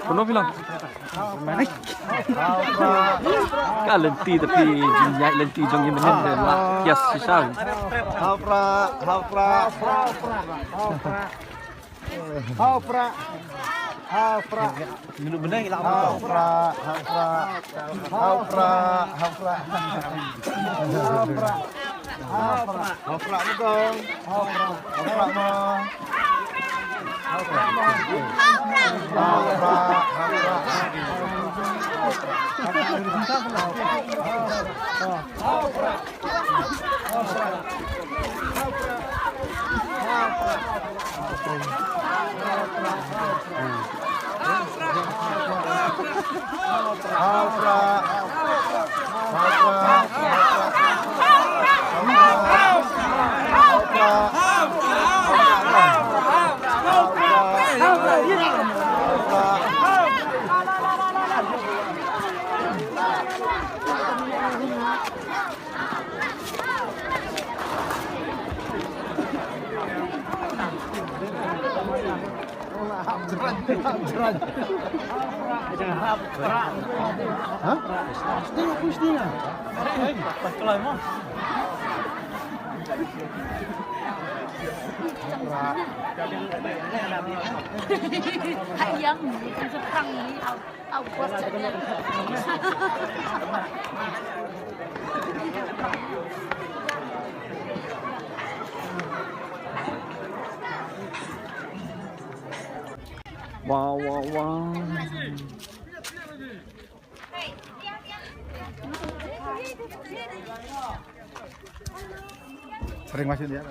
Penuh bilang. Kan lenti tapi jinjai lenti jong yang benar lah. Yes, susah. Minum benar yang jangan harap berat. Hah? Setengah. Pas keluar mau. Ayam seperang ini, aku buat saja. Wow. Sering masuk dia.